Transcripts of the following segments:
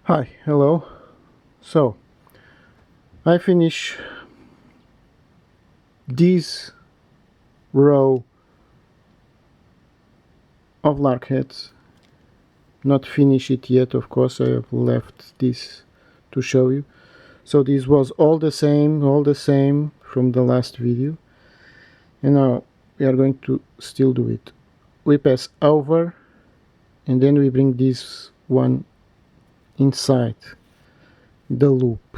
Hi, hello. So, I finish this row of lark heads. Not finish it yet, of course, I have left this to show you. So this was all the same from the last video. And now we are going to still do it. We pass over and then we bring this one inside the loop.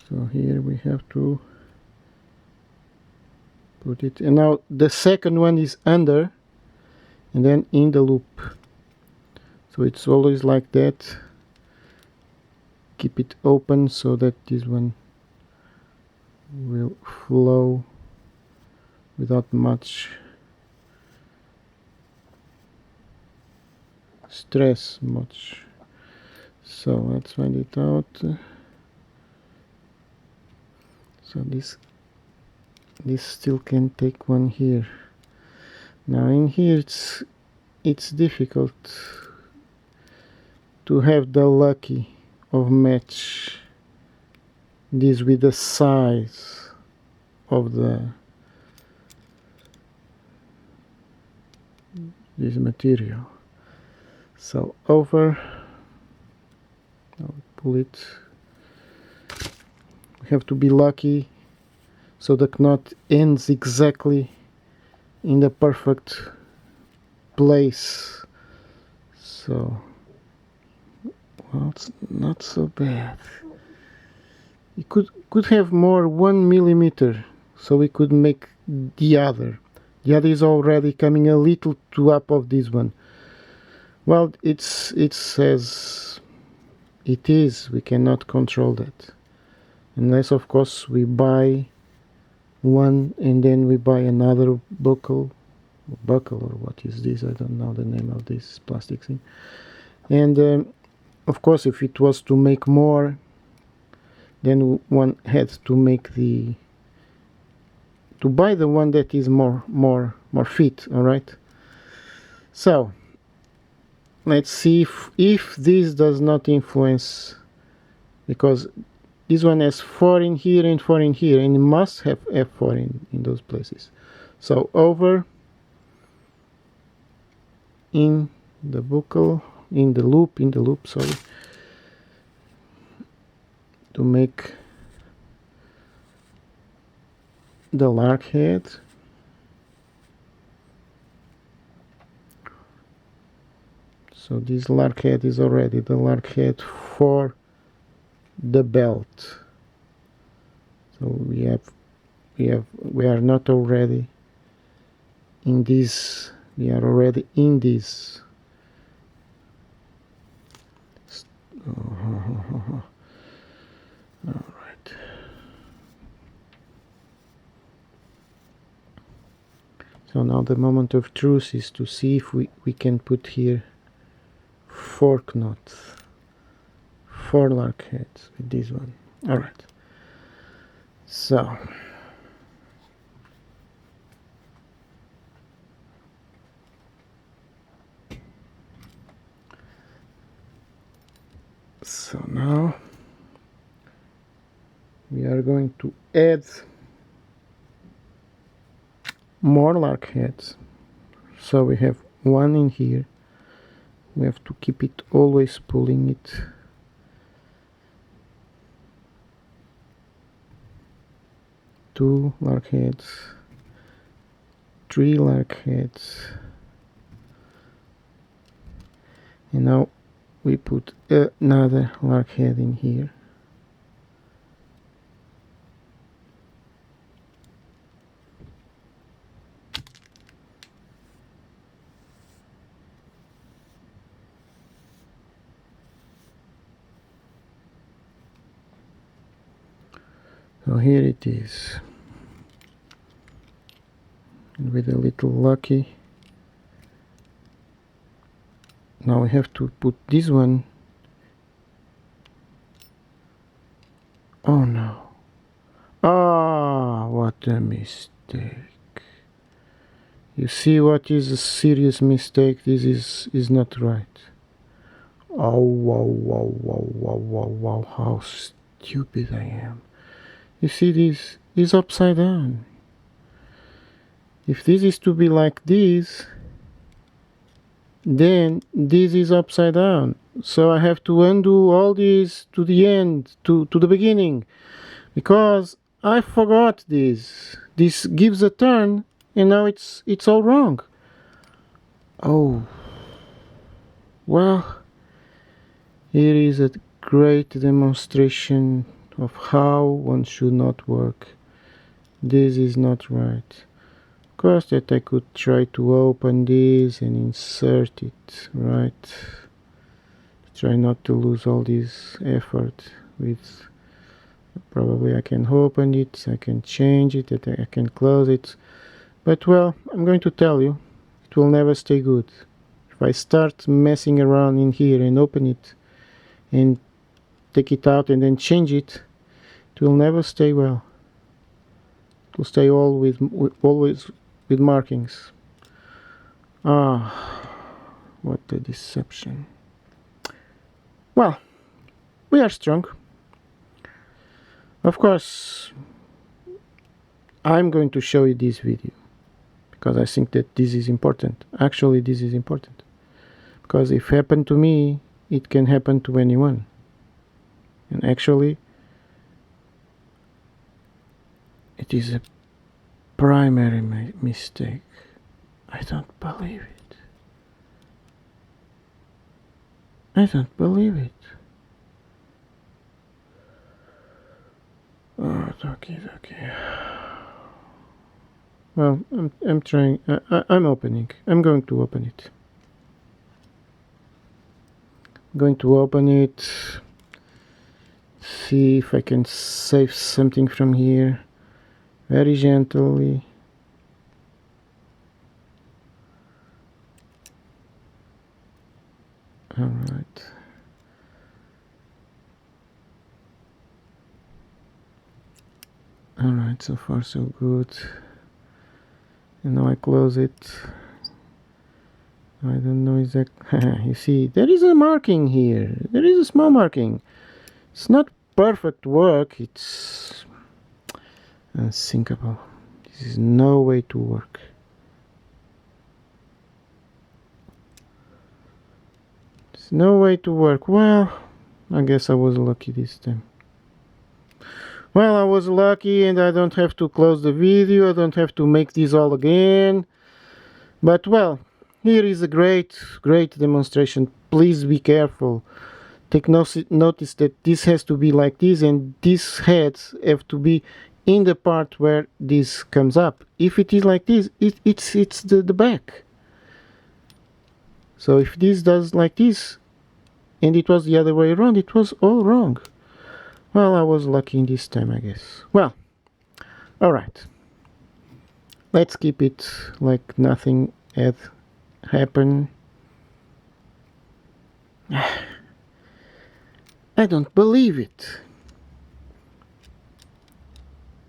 So here we have to put it, and now the second one is under and then in the loop. So it's always like that. Keep it open so that this one will flow without much stress. So let's find it out. So this still can take one here. Now in here it's difficult to have the lucky of match this with the size of this material. So over, I'll pull it. We have to be lucky so the knot ends exactly in the perfect place. So, well, it's not so bad. You could have more 1 millimeter, so we could make the other. The other is already coming a little too up of this one. Well, it says it is. We cannot control that, unless of course we buy one and then we buy another buckle or what is this? I don't know the name of this plastic thing. And of course, if it was to make more, then one had to make to buy the one that is more fit. All right. So let's see if this does not influence, because this one has 4 in here and 4 in here, and it must have F4 in those places. So over in the buckle, in the loop, sorry, to make the lark head. So this lark head is already the lark head for the belt. So we are not already in this, we are already in this. All right. So now the moment of truth is to see if we can put here 4 knots, 4 lark heads with this one. All right. So now we are going to add more lark heads. So we have 1 in here. We have to keep it always pulling it. Two lark heads, 3 lark heads, and now we put another lark head in here. So here it is. And with a little lucky, now we have to put this one. Oh no. Ah, what what a mistake. You see what is a serious mistake? This is not right. Oh, wow, wow, wow, wow, wow, wow, how stupid I am. You see, this is upside down. If this is to be like this, then this is upside down. So I have to undo all this to the end, to the beginning, because I forgot this. This gives a turn, and now it's all wrong. Oh, well, here is a great demonstration of how one should not work. This is not right. Of course that I could try to open this and insert it, right? Try not to lose all this effort with, probably I can open it, I can change it, I can close it. But well, I'm going to tell you, it will never stay good. If I start messing around in here and open it and take it out and then change it, it will never stay well. It will stay always with markings. Ah, what a deception. Well, we are strong. Of course, I'm going to show you this video because I think that this is important. Actually, this is important because if it happened to me, it can happen to anyone. And actually, it is a primary mistake. I don't believe it. I don't believe it. Oh, okay. Well, I'm trying. I'm opening. I'm going to open it. I'm going to open it. See if I can save something from here. Very gently. Alright. Alright, so far so good. And now I close it. I don't know exactly. You see, there is a marking here. There is a small marking. It's not perfect work. It's unthinkable. This is no way to work. There's no way to work. Well, I guess I was lucky this time. Well, I was lucky and I don't have to close the video. I don't have to make this all again. But well, here is a great demonstration. Please be careful. Take notice that this has to be like this, and these heads have to be in the part where this comes up. If it is like this, it's the back. So if this does like this and it was the other way around, it was all wrong. Well, I was lucky in this time, I guess. Well, alright. Let's keep it like nothing had happened. I don't believe it.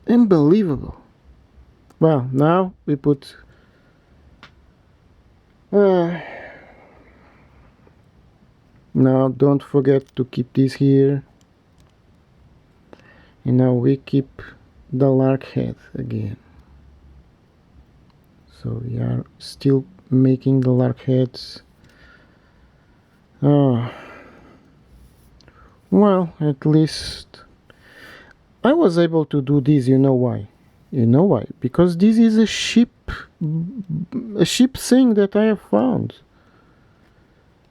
Unbelievable. Well, now we put now don't forget to keep this here. And now we keep the lark head again. So we are still making the lark heads. Oh. Well, at least I was able to do this. You know why? You know why? Because this is a ship thing that I have found.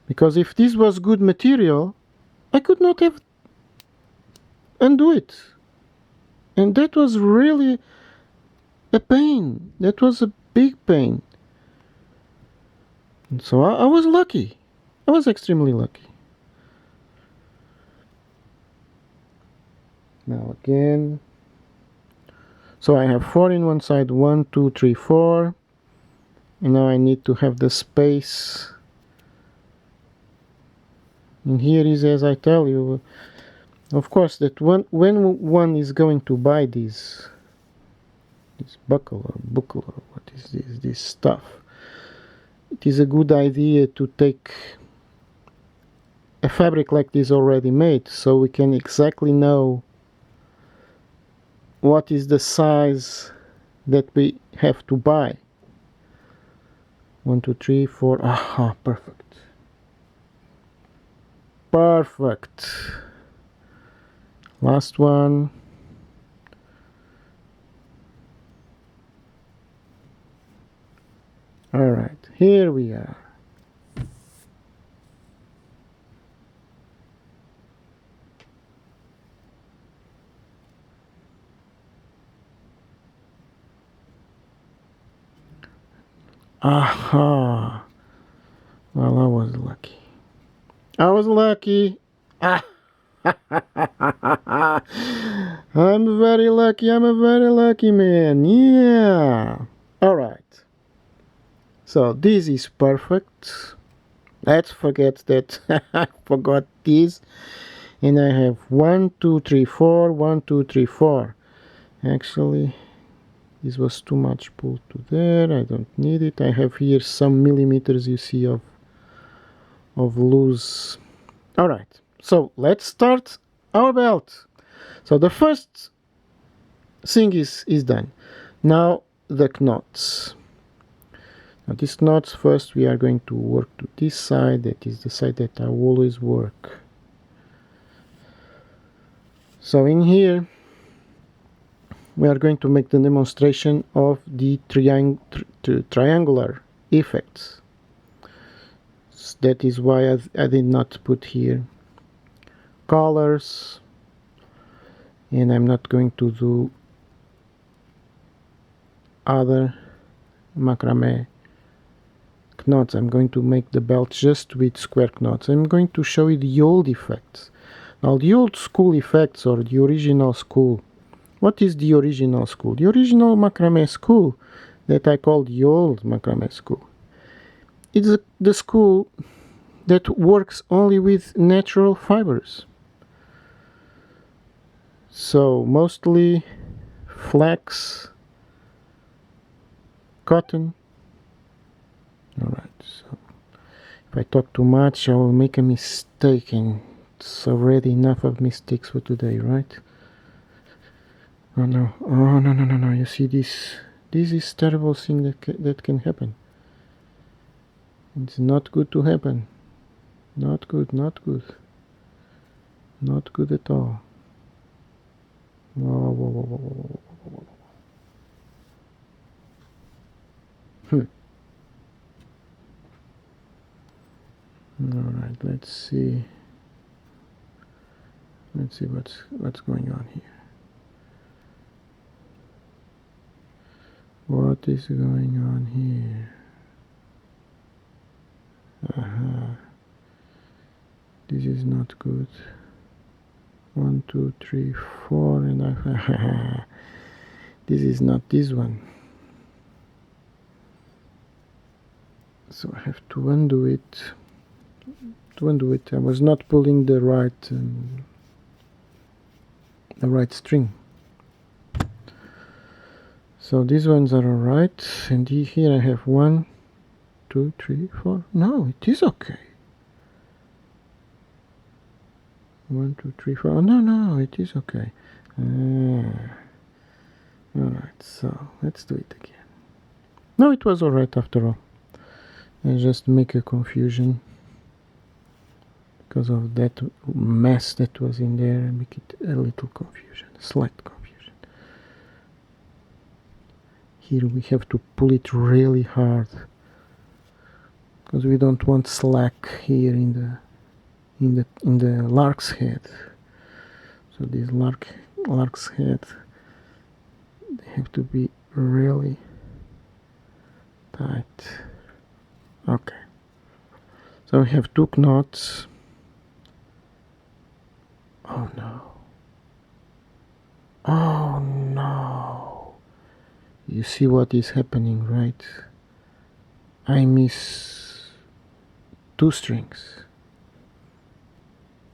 Because if this was good material, I could not have undo it. And that was really a pain. That was a big pain. And so I was lucky. I was extremely lucky. Now again. So I have 4 in one side. 1, 2, 3, 4. And now I need to have the space. And here is, as I tell you, of course, that when one is going to buy these this buckle or buckle or what is this stuff. It is a good idea to take a fabric like this already made, so we can exactly know what is the size that we have to buy. 1 2 3 4. Aha, perfect. Perfect. Last one. All right, here we are. Aha. Well, I was lucky. I was lucky. Ah. I'm very lucky. I'm a very lucky man. Yeah. All right. So this is perfect. Let's forget that I forgot this. And I have 1 2 3 4. 1 2 3 4. Actually, this was too much pulled to there. I don't need it. I have here some millimeters, you see, of loose. All right. So let's start our belt. So the first thing is done. Now the knots. Now these knots, first we are going to work to this side. That is the side that I always work. So in here we are going to make the demonstration of the triangular effects. That is why I did not put here colors, and I'm not going to do other macrame knots. I'm going to make the belt just with square knots. I'm going to show you the old effects. Now the old school effects, or the original school. What is the original school? The original macrame school that I call the old macrame school. It's the school that works only with natural fibers. So mostly flax, cotton. Alright, so if I talk too much I will make a mistake, and it's already enough of mistakes for today, right? Oh no, oh no, you see this is terrible thing that can happen. It's not good to happen. Not good, not good. Not good at all. Whoa, whoa, whoa, whoa, whoa, whoa, whoa. Alright, let's see what's going on here. What is going on here? This is not good. 1 2 3 4, and I this is not this one. So I have to undo it. I was not pulling the right string. So these ones are alright, and here I have 1 2 3 4. No, it is okay. 1 2 3 4. Oh, no, it is okay. Alright, so let's do it again. No, it was alright after all. I just make a confusion because of that mess that was in there. I make it a little confusion, slight confusion. Here we have to pull it really hard because we don't want slack here in the lark's head. So this lark's head, they have to be really tight. Okay. So we have 2 knots. Oh no. Oh no. You see what is happening, right? I miss 2 strings.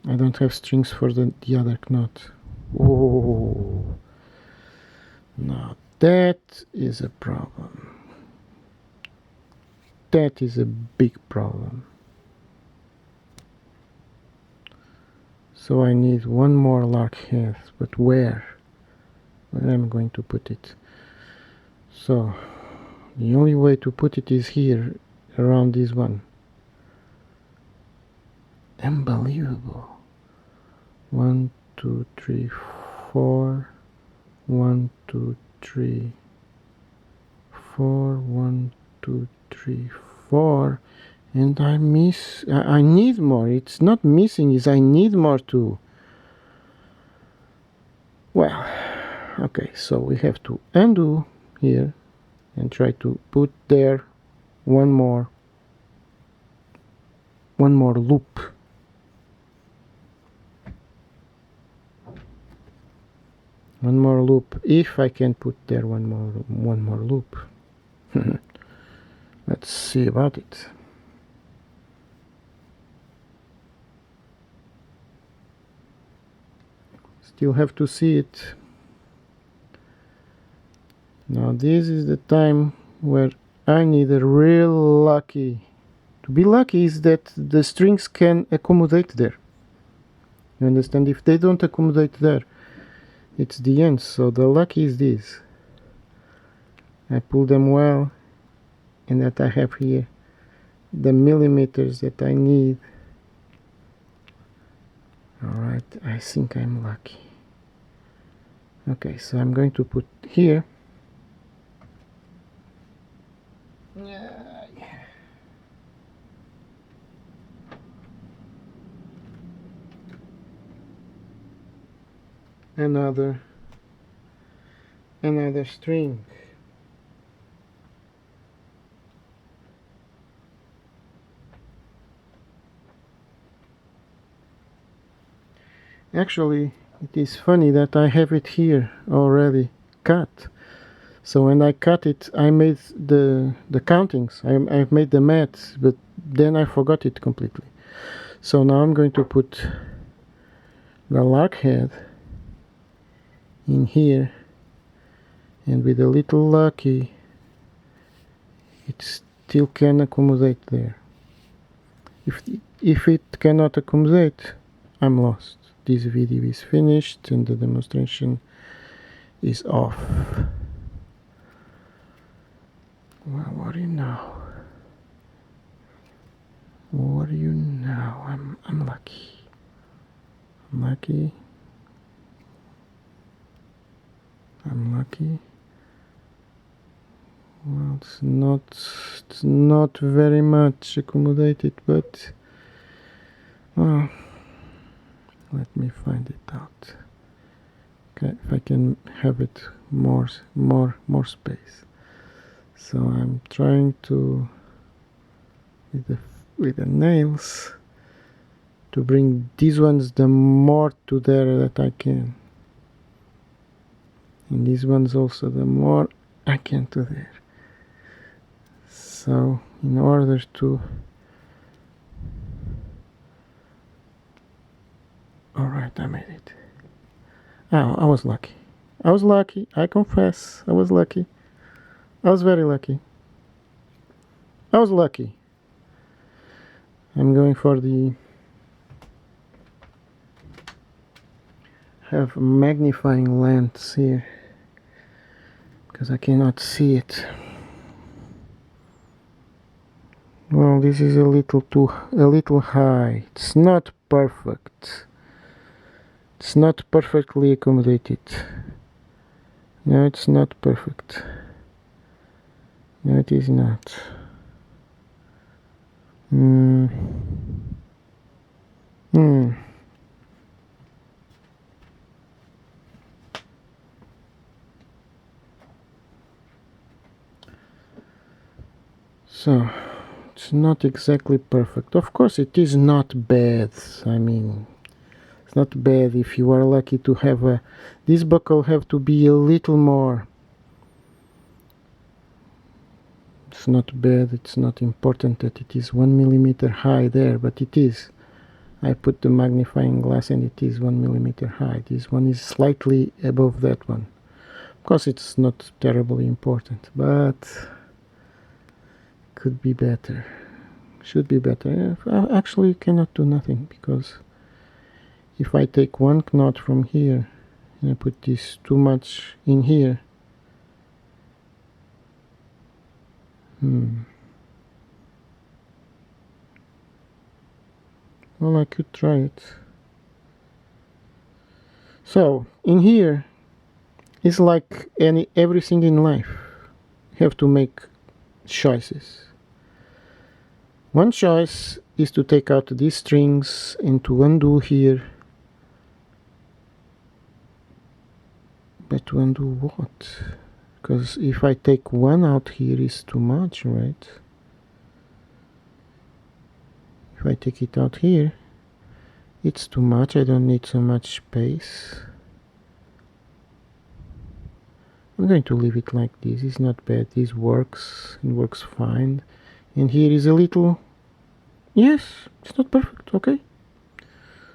I don't have strings for the other knot. Oh, not That is a problem. That is a big problem. So I need one more lark head, but where? Where am I going to put it? So the only way to put it is here, around this one. Unbelievable. 1, 2, 3, 4. 1, 2, 3, 4. 1, 2, 3, 4. And I need more. It's not missing, is I need more too. Well, okay, so we have to undo here and try to put there one more loop. One more loop, if I can put there one more loop. Let's see about it. Still have to see it. Now this is the time where I need a real lucky. To be lucky is that the strings can accommodate there. You understand? If they don't accommodate there, it's the end. So the lucky is this. I pull them well, and that I have here the millimeters that I need. Alright, I think I'm lucky. Okay, so I'm going to put here. Another string. Actually, it is funny that I have it here already cut. So when I cut it, I made the countings. I've made the maths, but then I forgot it completely. So now I'm going to put the lark head in here, and with a little lucky, it still can accommodate there. If it cannot accommodate, I'm lost. This video is finished and the demonstration is off. Well, what do you know? What do you know? I'm lucky. I'm lucky. I'm lucky. Well, it's not very much accommodated, but well, let me find it out. Okay, if I can have it more space. So I'm trying to with the nails to bring these ones the more to there that I can, and these ones also the more I can to there. So in order to alright, I made it. Oh, I was lucky. I confess, I was lucky. I was very lucky. I was lucky. I'm going for the have magnifying lens here because I cannot see it. Well, this is a little high. It's not perfect. It's not perfectly accommodated. No, it's not perfect. No, it is not. So, it's not exactly perfect. Of course, it is not bad. I mean, it's not bad if you are lucky to have this buckle have to be a little more. It's not bad. It's not important that it is 1 millimeter high there, but it is. I put the magnifying glass and it is 1 millimeter high. This one is slightly above that one, Of course, it's not terribly important, but could be better. Should be better. I actually cannot do nothing, because if I take one knot from here and I put this too much in here, well, I could try it. So in here, it's like everything in life. You have to make choices. One choice is to take out these strings and to undo here. But to undo what? Because if I take one out here, is too much, right? If I take it out here, it's too much. I don't need so much space. I'm going to leave it like this. It's not bad. This works. It works fine. And here is a little... Yes, it's not perfect. Okay.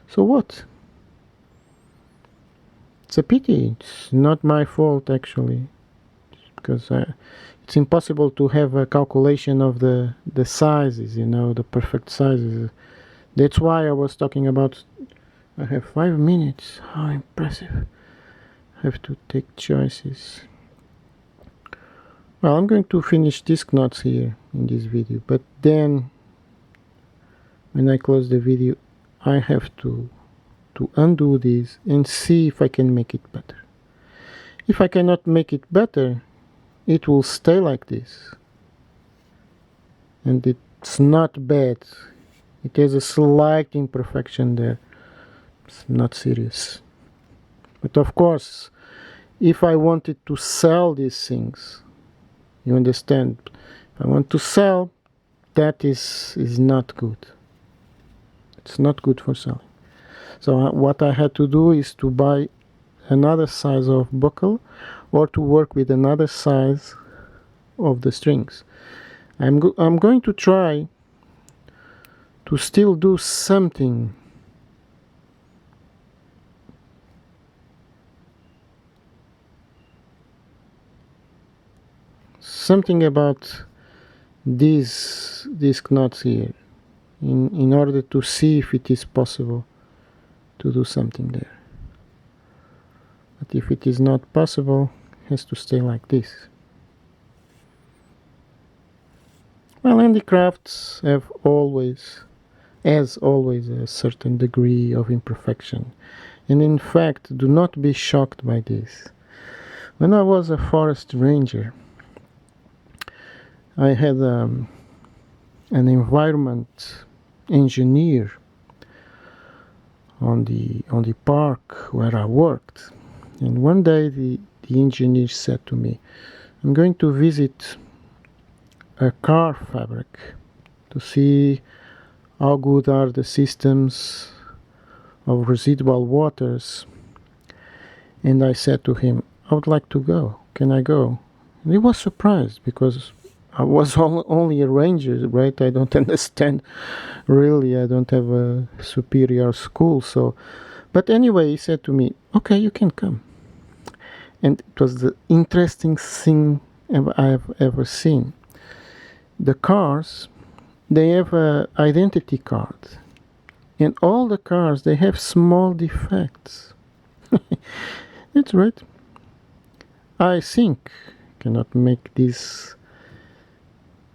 So what? It's a pity. It's not my fault, actually. Because it's impossible to have a calculation of the sizes, you know, the perfect sizes. That's why I was talking about... I have 5 minutes. How impressive. I have to take choices. Well, I'm going to finish these knots here in this video, but then when I close the video, I have to undo this and see if I can make it better. If I cannot make it better, it will stay like this. And it's not bad. It has a slight imperfection there. It's not serious. But of course, if I wanted to sell these things, you understand, if I want to sell, that is not good. It's not good for selling. So what I had to do is to buy another size of buckle, or to work with another size of the strings. I'm going to try to still do something about these knots here, in order to see if it is possible to do something there. But if it is not possible, it has to stay like this. Well, handicrafts have always, as always, a certain degree of imperfection. And in fact, do not be shocked by this. When I was a forest ranger, I had an environment engineer on the park where I worked. And one day the engineer said to me, I'm going to visit a car fabric to see how good are the systems of residual waters. And I said to him, I would like to go. Can I go? And he was surprised, because I was only a ranger, right? I don't understand, really. I don't have a superior school, so... But anyway, he said to me, okay, you can come. And it was the interesting thing I have ever seen. The cars, they have an identity card. And all the cars, they have small defects. That's right. I think I cannot make this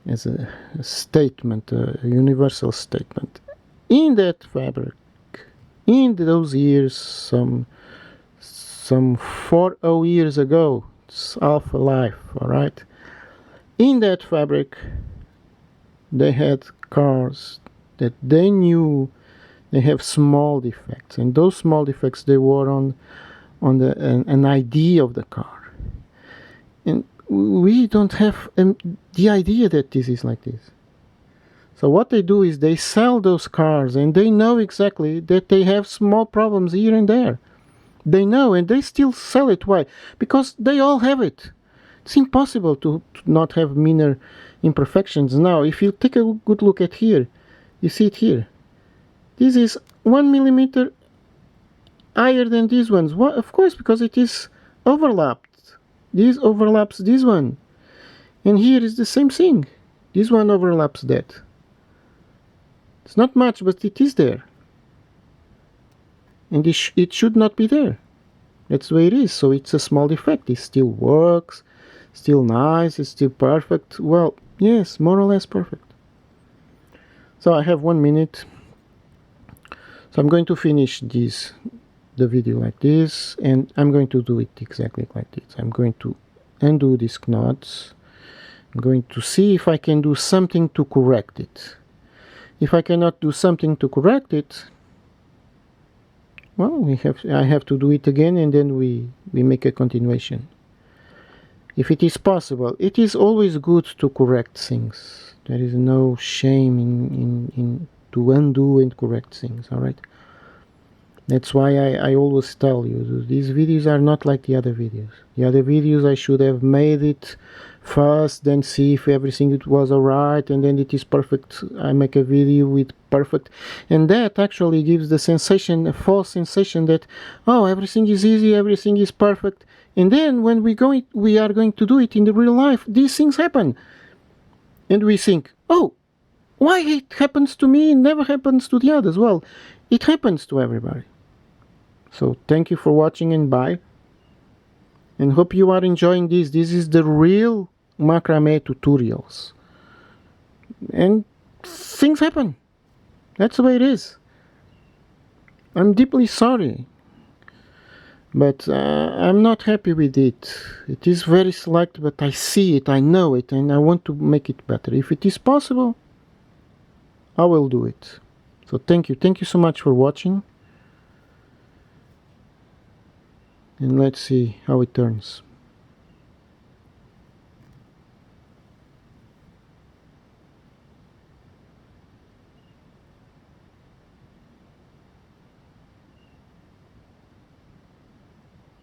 as a statement, a universal statement. In that fabric, in those years, some 40 years ago, it's half a life, all right? In that fabric, they had cars that they knew they have small defects, and those small defects, they were on an ID of the car. And we don't have the idea that this is like this. So what they do is they sell those cars, and they know exactly that they have small problems here and there. They know, and they still sell it. Why? Because they all have it. It's impossible to not have minor imperfections. Now, if you take a good look at here, you see it here. This is 1 millimeter higher than these ones. Why? Of course, because it is overlapped this overlaps this one, and here is the same thing. This one overlaps that. It's not much, but it is there, and it should not be there. That's the way it is. So it's a small defect. It still works, still nice, it's still perfect. Well, yes, more or less perfect. So I have 1 minute. So I'm going to finish the video like this, and I'm going to do it exactly like this. I'm going to undo these knots. I'm going to see if I can do something to correct it. If I cannot do something to correct it, well, I have to do it again, and then we make a continuation. If it is possible, it is always good to correct things. There is no shame in to undo and correct things, alright? That's why I always tell you, these videos are not like the other videos. The other videos I should have made it first, then see if everything was alright, and then it is perfect. I make a video with perfect, and that actually gives the sensation, a false sensation that, oh, everything is easy, everything is perfect, and then when we are going to do it in the real life, these things happen, and we think, oh, why it happens to me and never happens to the others? Well, it happens to everybody. So thank you for watching, and bye, and hope you are enjoying this. This is the real macrame tutorials, and things happen. That's the way it is. I'm deeply sorry, but I'm not happy with it. It is very select, but I see it, I know it, and I want to make it better. If it is possible, I will do it. So thank you so much for watching, and let's see how it turns.